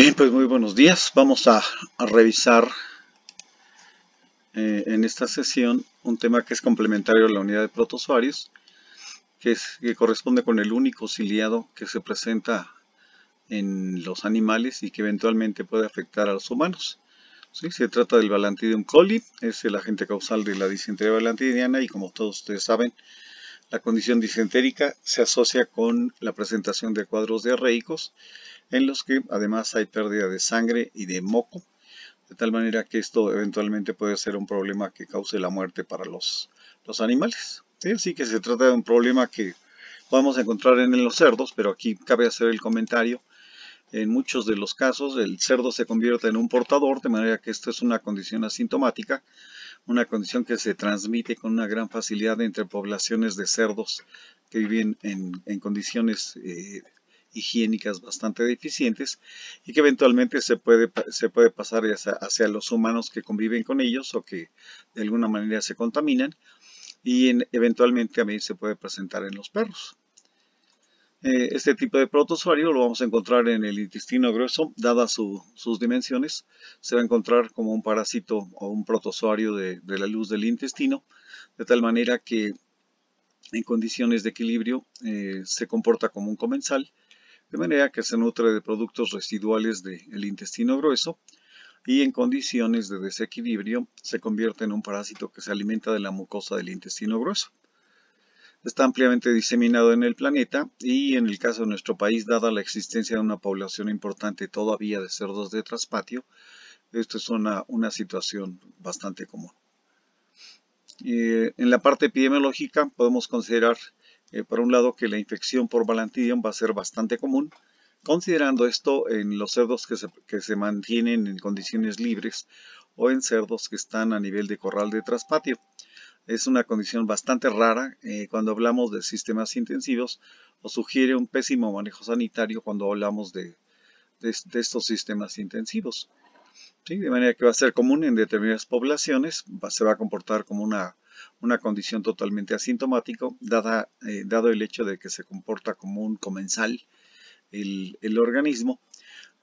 Bien, pues muy buenos días. Vamos a revisar en esta sesión un tema que es complementario a la unidad de protozoarios, que corresponde con el único ciliado que se presenta en los animales y que eventualmente puede afectar a los humanos. ¿Sí? Se trata del Balantidium coli, es el agente causal de la disentería balantidiana y, como todos ustedes saben, la condición disentérica se asocia con la presentación de cuadros diarreicos en los que además hay pérdida de sangre y de moco, de tal manera que esto eventualmente puede ser un problema que cause la muerte para los animales. ¿Sí? Así que se trata de un problema que podemos encontrar en los cerdos, pero aquí cabe hacer el comentario. En muchos de los casos el cerdo se convierte en un portador, de manera que esto es una condición asintomática, una condición que se transmite con una gran facilidad entre poblaciones de cerdos que viven en condiciones higiénicas bastante deficientes y que eventualmente se puede pasar hacia los humanos que conviven con ellos o que de alguna manera se contaminan, y eventualmente también se puede presentar en los perros. Este tipo de protozoario lo vamos a encontrar en el intestino grueso. Dadas sus dimensiones, se va a encontrar como un parásito o un protozoario de la luz del intestino, de tal manera que en condiciones de equilibrio se comporta como un comensal, de manera que se nutre de productos residuales del intestino grueso, y en condiciones de desequilibrio se convierte en un parásito que se alimenta de la mucosa del intestino grueso. Está ampliamente diseminado en el planeta y en el caso de nuestro país, dada la existencia de una población importante todavía de cerdos de traspatio, esto es una situación bastante común. En la parte epidemiológica podemos considerar, por un lado, que la infección por Balantidium va a ser bastante común, considerando esto en los cerdos que se mantienen en condiciones libres o en cerdos que están a nivel de corral de traspatio. Es una condición bastante rara cuando hablamos de sistemas intensivos, o sugiere un pésimo manejo sanitario cuando hablamos de estos sistemas intensivos. ¿Sí? De manera que va a ser común en determinadas poblaciones, se va a comportar como una condición totalmente asintomática, dado el hecho de que se comporta como un comensal el organismo,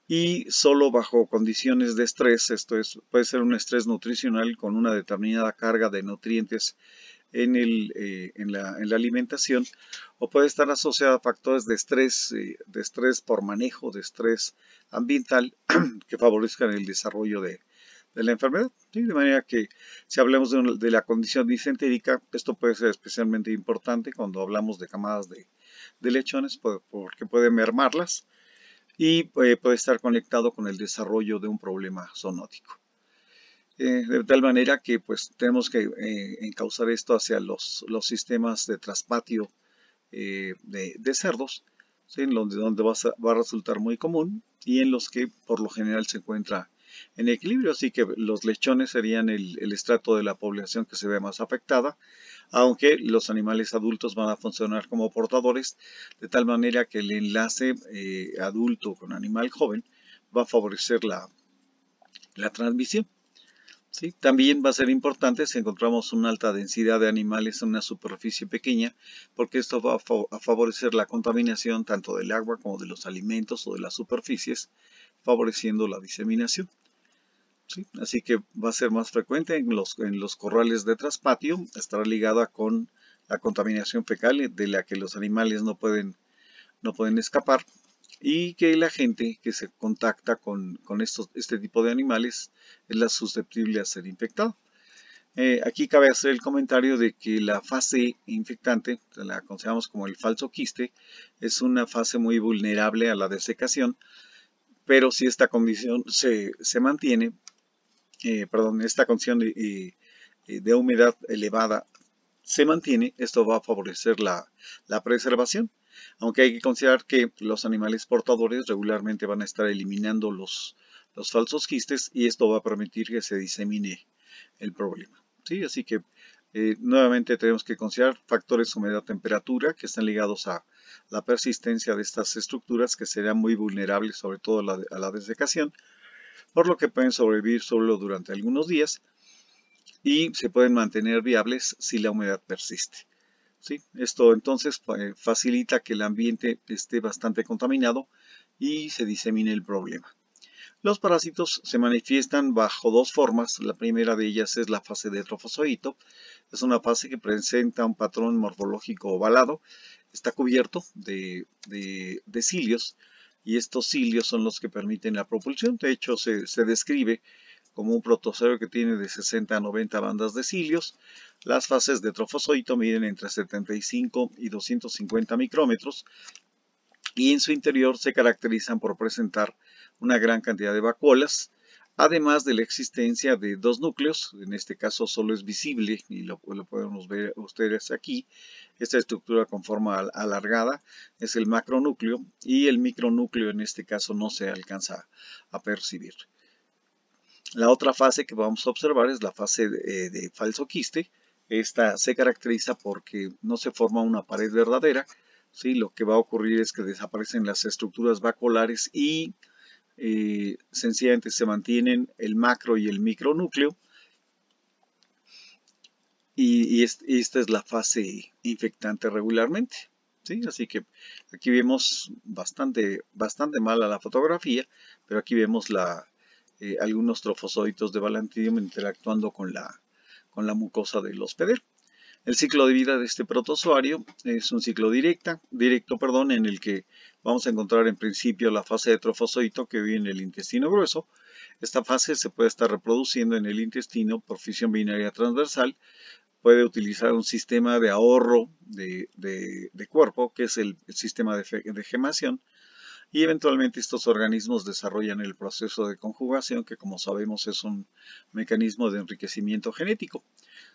y solo bajo condiciones de estrés, puede ser un estrés nutricional con una determinada carga de nutrientes en la alimentación, o puede estar asociada a factores de estrés por manejo, de estrés ambiental, que favorezcan el desarrollo de la enfermedad. ¿Sí? De manera que si hablamos de la condición disentérica, esto puede ser especialmente importante cuando hablamos de camadas de lechones, porque puede mermarlas y puede estar conectado con el desarrollo de un problema zoonótico. De tal manera que pues tenemos que encauzar esto hacia los sistemas de traspatio de cerdos, ¿sí? En donde va a resultar muy común y en los que por lo general se encuentra en equilibrio. Así que los lechones serían el estrato de la población que se ve más afectada, aunque los animales adultos van a funcionar como portadores, de tal manera que el enlace adulto con animal joven va a favorecer la transmisión. ¿Sí? También va a ser importante si encontramos una alta densidad de animales en una superficie pequeña, porque esto va a favorecer la contaminación tanto del agua como de los alimentos o de las superficies, favoreciendo la diseminación. ¿Sí? Así que va a ser más frecuente en los corrales de traspatio, estará ligada con la contaminación fecal de la que los animales no pueden escapar, y que la gente que se contacta con este tipo de animales es la susceptible a ser infectada. Aquí cabe hacer el comentario de que la fase infectante, la consideramos como el falso quiste, es una fase muy vulnerable a la desecación, pero si esta condición se mantiene, esta condición de humedad elevada se mantiene, esto va a favorecer la preservación. Aunque hay que considerar que los animales portadores regularmente van a estar eliminando los falsos quistes, y esto va a permitir que se disemine el problema. ¿Sí? Así que nuevamente tenemos que considerar factores humedad-temperatura que están ligados a la persistencia de estas estructuras, que serán muy vulnerables sobre todo a la desecación, por lo que pueden sobrevivir solo durante algunos días y se pueden mantener viables si la humedad persiste. ¿Sí? Esto entonces facilita que el ambiente esté bastante contaminado y se disemine el problema. Los parásitos se manifiestan bajo dos formas. La primera de ellas es la fase de trofozoito. Es una fase que presenta un patrón morfológico ovalado. Está cubierto de cilios y estos cilios son los que permiten la propulsión. De hecho, se describe como un protozoario que tiene de 60 a 90 bandas de cilios. Las fases de trofozoito miden entre 75 y 250 micrómetros y en su interior se caracterizan por presentar una gran cantidad de vacuolas, además de la existencia de dos núcleos. En este caso solo es visible y lo podemos ver ustedes aquí. Esta estructura con forma alargada es el macronúcleo y el micronúcleo en este caso no se alcanza a percibir. La otra fase que vamos a observar es la fase de falso quiste. Esta se caracteriza porque no se forma una pared verdadera. ¿Sí? Lo que va a ocurrir es que desaparecen las estructuras vacuolares y sencillamente se mantienen el macro y el micronúcleo. Y esta es la fase infectante regularmente. ¿Sí? Así que aquí vemos bastante mala la fotografía, pero aquí vemos algunos trofozoitos de Balantidium interactuando con la mucosa del hospedero. El ciclo de vida de este protozoario es un ciclo directo, en el que vamos a encontrar en principio la fase de trofozoito que vive en el intestino grueso. Esta fase se puede estar reproduciendo en el intestino por fisión binaria transversal. Puede utilizar un sistema de ahorro de cuerpo, que es el sistema de gemación, y eventualmente estos organismos desarrollan el proceso de conjugación, que como sabemos es un mecanismo de enriquecimiento genético.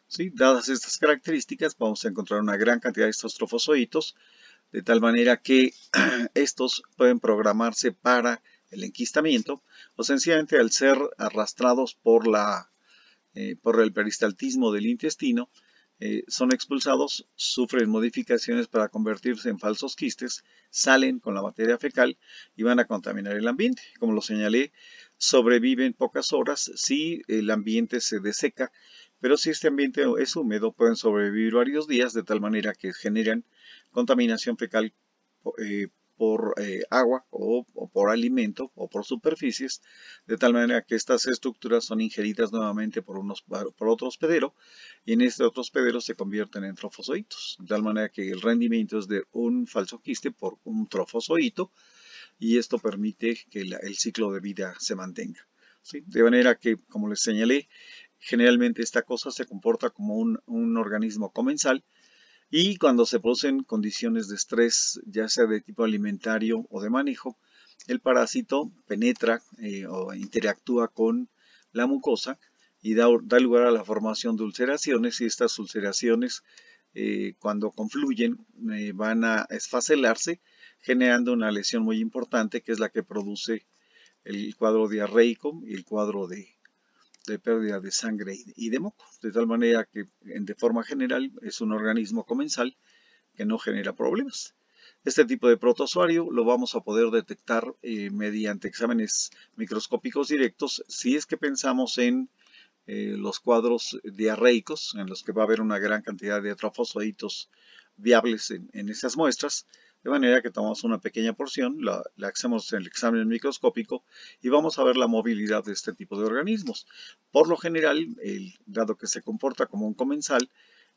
¿Sí? Dadas estas características, vamos a encontrar una gran cantidad de estos trofozoitos, de tal manera que estos pueden programarse para el enquistamiento, o sencillamente al ser arrastrados por el peristaltismo del intestino, son expulsados, sufren modificaciones para convertirse en falsos quistes, salen con la materia fecal y van a contaminar el ambiente. Como lo señalé, sobreviven pocas horas si el ambiente se deseca, pero si este ambiente es húmedo pueden sobrevivir varios días, de tal manera que generan contaminación fecal por agua o por alimento o por superficies, de tal manera que estas estructuras son ingeridas nuevamente por otro hospedero, y en este otro hospedero se convierten en trofozoitos, de tal manera que el rendimiento es de un falso quiste por un trofozoito, y esto permite que el ciclo de vida se mantenga. ¿Sí? De manera que, como les señalé, generalmente esta cosa se comporta como un organismo comensal, y cuando se producen condiciones de estrés, ya sea de tipo alimentario o de manejo, el parásito penetra o interactúa con la mucosa y da lugar a la formación de ulceraciones, y estas ulceraciones cuando confluyen van a esfacelarse, generando una lesión muy importante, que es la que produce el cuadro diarreico y el cuadro de pérdida de sangre y de moco, de tal manera que de forma general es un organismo comensal que no genera problemas. Este tipo de protozoario lo vamos a poder detectar mediante exámenes microscópicos directos si es que pensamos en los cuadros diarreicos, en los que va a haber una gran cantidad de trofozoitos viables en esas muestras, de manera que tomamos una pequeña porción, la hacemos en el examen microscópico y vamos a ver la movilidad de este tipo de organismos. Por lo general, dado que se comporta como un comensal,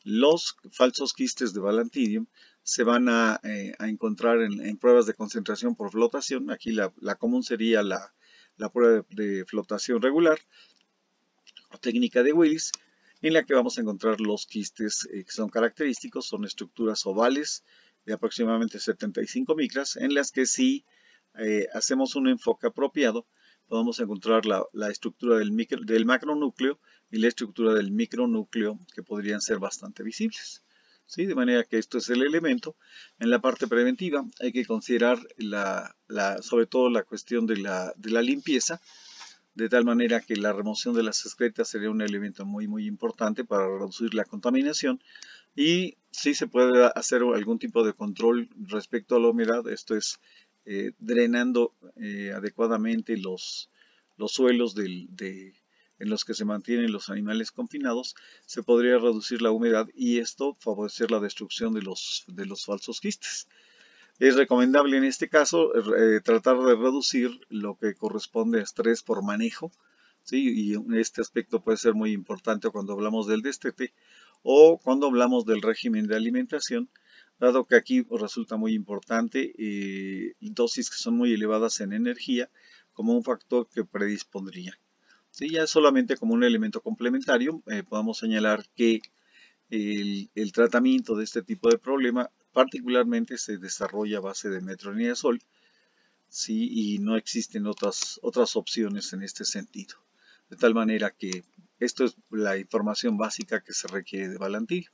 los falsos quistes de Balantidium se van a encontrar en pruebas de concentración por flotación. Aquí la común sería la prueba de flotación regular o técnica de Willis, en la que vamos a encontrar los quistes que son característicos. Son estructuras ovales de aproximadamente 75 micras, en las que si hacemos un enfoque apropiado, podemos encontrar la estructura del macronúcleo y la estructura del micronúcleo, que podrían ser bastante visibles. ¿Sí? De manera que esto es el elemento. En la parte preventiva hay que considerar sobre todo la cuestión de la limpieza, de tal manera que la remoción de las excretas sería un elemento muy importante para reducir la contaminación. Y sí se puede hacer algún tipo de control respecto a la humedad. Esto es drenando adecuadamente los suelos en los que se mantienen los animales confinados. Se podría reducir la humedad y esto favorecer la destrucción de los falsos quistes. Es recomendable en este caso tratar de reducir lo que corresponde a estrés por manejo, ¿sí? Y este aspecto puede ser muy importante cuando hablamos del destete o cuando hablamos del régimen de alimentación, dado que aquí resulta muy importante dosis que son muy elevadas en energía como un factor que predispondría. Sí, ya solamente como un elemento complementario, podemos señalar que el tratamiento de este tipo de problema particularmente se desarrolla a base de metronidazol, ¿sí? Y no existen otras opciones en este sentido. De tal manera que esto es la información básica que se requiere de Valantina.